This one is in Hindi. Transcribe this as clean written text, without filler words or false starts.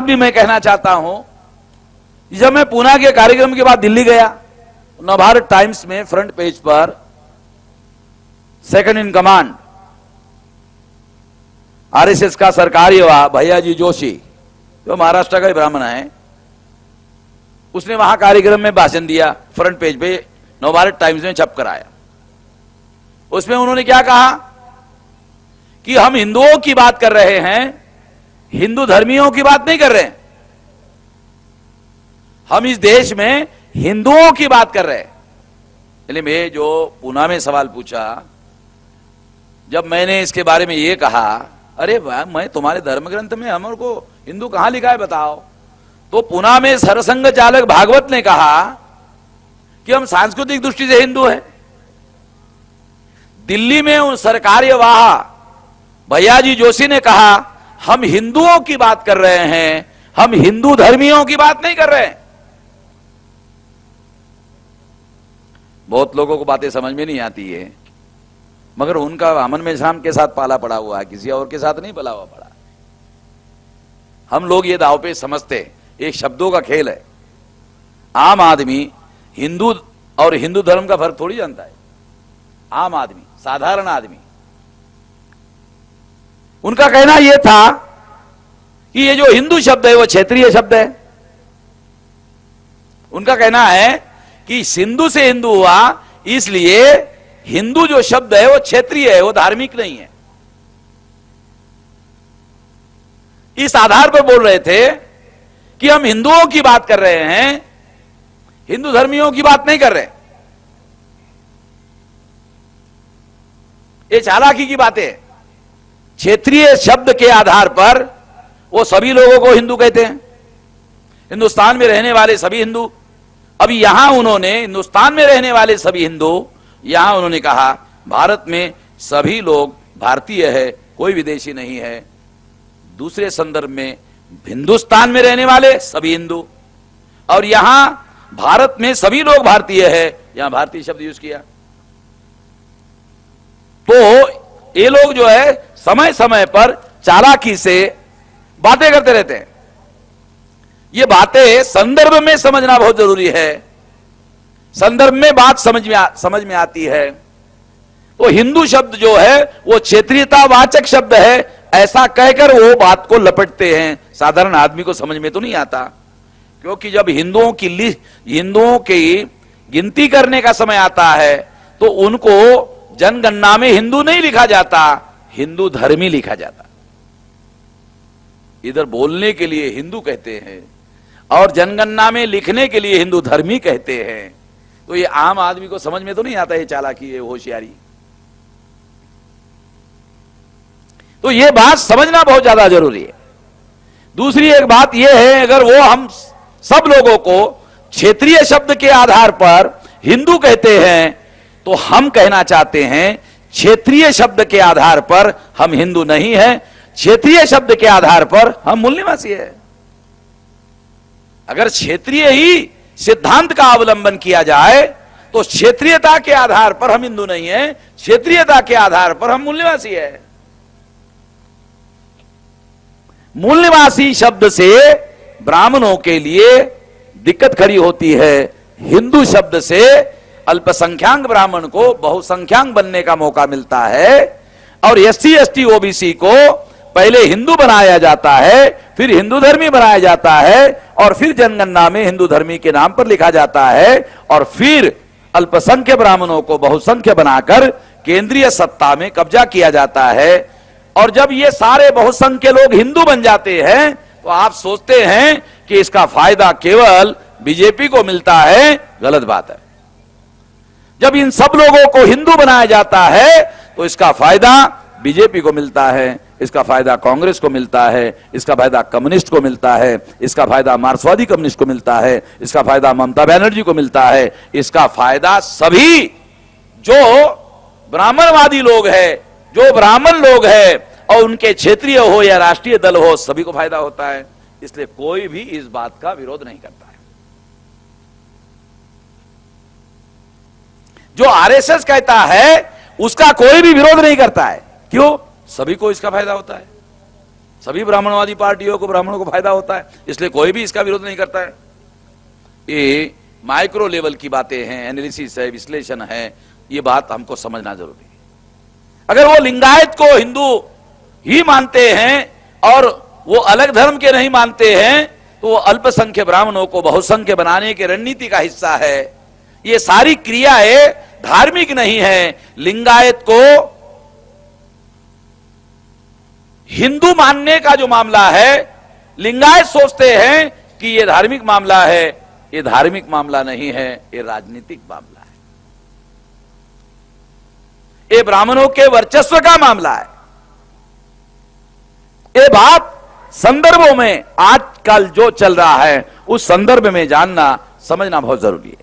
भी मैं कहना चाहता हूं, जब मैं पूना के कार्यक्रम के बाद दिल्ली गया, नवभारत टाइम्स में फ्रंट पेज पर सेकंड इन कमांड आरएसएस का सरकारी भैयाजी जोशी, जो महाराष्ट्र का ही ब्राह्मण है, उसने वहां कार्यक्रम में भाषण दिया, फ्रंट पेज पे नवभारत टाइम्स में छप कर आया। उसमें उन्होंने क्या कहा कि हम हिंदुओं की बात कर रहे हैं, हिंदू धर्मियों की बात नहीं कर रहे हैं, हम इस देश में हिंदुओं की बात कर रहे हैं। इसलिए मैं जो पूना में सवाल पूछा, जब मैंने इसके बारे में ये कहा, अरे वाह, मैं तुम्हारे धर्म ग्रंथ में हमर को हिंदू कहां लिखा है बताओ, तो पूना में सरसंघ चालक भागवत ने कहा कि हम सांस्कृतिक दृष्टि से हिंदू हैं। दिल्ली में उन सरकारी वाह भैयाजी जोशी ने कहा हम हिंदुओं की बात कर रहे हैं, हम हिंदू धर्मियों की बात नहीं कर रहे हैं। बहुत लोगों को बातें समझ में नहीं आती है, मगर उनका वामन में शाम के साथ पाला पड़ा हुआ है, किसी और के साथ नहीं पला हुआ पड़ा। हम लोग ये दाव पे समझते, एक शब्दों का खेल है। आम आदमी हिंदू और हिंदू धर्म का फर्क थोड़ी जानता है। आम आदमी, साधारण आदमी, उनका कहना यह था कि ये जो हिंदू शब्द है वो क्षेत्रीय शब्द है। उनका कहना है कि सिंधु से हिंदू हुआ, इसलिए हिंदू जो शब्द है वो क्षेत्रीय है, वो धार्मिक नहीं है। इस आधार पर बोल रहे थे कि हम हिंदुओं की बात कर रहे हैं, हिंदू धर्मियों की बात नहीं कर रहे। ये चालाकी की बातें है। क्षेत्रीय शब्द के आधार पर वो सभी लोगों को हिंदू कहते हैं, हिंदुस्तान में रहने वाले सभी हिंदू। अभी यहां उन्होंने हिंदुस्तान में रहने वाले सभी हिंदू, यहां उन्होंने कहा भारत में सभी लोग भारतीय है, कोई विदेशी नहीं है। दूसरे संदर्भ में हिंदुस्तान में रहने वाले सभी हिंदू, और यहां भारत में सभी लोग भारतीय है, यहां भारतीय शब्द यूज किया। तो ये लोग जो है समय समय पर चालाकी से बातें करते रहते हैं। ये बातें संदर्भ में समझना बहुत जरूरी है। संदर्भ में बात समझ में आती है। तो हिंदू शब्द जो है वो क्षेत्रीयता वाचक शब्द है, ऐसा कहकर वो बात को लपेटते हैं। साधारण आदमी को समझ में तो नहीं आता, क्योंकि जब हिंदुओं की गिनती करने का समय आता है तो उनको जनगणना में हिंदू नहीं लिखा जाता, हिंदू धर्मी लिखा जाता। इधर बोलने के लिए हिंदू कहते हैं और जनगणना में लिखने के लिए हिंदू धर्मी कहते हैं। तो ये आम आदमी को समझ में तो नहीं आता, ये चालाकी, ये होशियारी। तो ये बात समझना बहुत ज्यादा जरूरी है। दूसरी एक बात यह है, अगर वो हम सब लोगों को क्षेत्रीय शब्द के आधार पर हिंदू कहते हैं, तो हम कहना चाहते हैं क्षेत्रीय शब्द के आधार पर हम हिंदू नहीं हैं, क्षेत्रीय शब्द के आधार पर हम मूल निवासी हैं। अगर क्षेत्रीय ही सिद्धांत का अवलंबन किया जाए तो क्षेत्रीयता के आधार पर हम हिंदू नहीं हैं, क्षेत्रीयता के आधार पर हम मूल निवासी हैं। मूल निवासी शब्द से ब्राह्मणों के लिए दिक्कत खड़ी होती है। हिंदू शब्द से अल्पसंख्याक ब्राह्मण को बहुसंख्याक बनने का मौका मिलता है, और एससी एसटी ओबीसी को पहले हिंदू बनाया जाता है, फिर हिंदू धर्मी बनाया जाता है, और फिर जनगणना में हिंदू धर्मी के नाम पर लिखा जाता है, और फिर अल्पसंख्यक ब्राह्मणों को बहुसंख्य बनाकर केंद्रीय सत्ता में कब्जा किया जाता है। और जब ये सारे बहुसंख्य लोग हिंदू बन जाते हैं तो आप सोचते हैं कि इसका फायदा केवल बीजेपी को मिलता है। गलत बात है। जब इन सब लोगों को हिंदू बनाया जाता है तो इसका फायदा बीजेपी को मिलता है, इसका फायदा कांग्रेस को मिलता है, इसका फायदा कम्युनिस्ट को मिलता है, इसका फायदा मार्क्सवादी कम्युनिस्ट को मिलता है, इसका फायदा ममता बनर्जी को मिलता है, इसका फायदा सभी जो ब्राह्मणवादी लोग हैं, जो ब्राह्मण लोग हैं, और उनके क्षेत्रीय हो या राष्ट्रीय दल हो, सभी को फायदा होता है। इसलिए कोई भी इस बात का विरोध नहीं करता है। जो आरएसएस कहता है उसका कोई भी विरोध नहीं करता है। क्यों? सभी को इसका फायदा होता है। सभी ब्राह्मणवादी पार्टियों को, ब्राह्मणों को फायदा होता है, इसलिए कोई भी इसका विरोध नहीं करता है। ये माइक्रो लेवल की बातें हैं, एनालिसिस है, विश्लेषण है, ये बात हमको समझना जरूरी है। अगर वो लिंगायत को हिंदू ही मानते हैं और वो अलग धर्म के नहीं मानते हैं, तो वो अल्पसंख्य ब्राह्मणों को बहुसंख्य बनाने की रणनीति का हिस्सा है। ये सारी क्रियाएं धार्मिक नहीं है। लिंगायत को हिंदू मानने का जो मामला है, लिंगायत सोचते हैं कि ये धार्मिक मामला है। ये धार्मिक मामला नहीं है, ये राजनीतिक मामला है। ये ब्राह्मणों के वर्चस्व का मामला है। ये बात संदर्भों में आजकल जो चल रहा है उस संदर्भ में जानना समझना बहुत जरूरी है।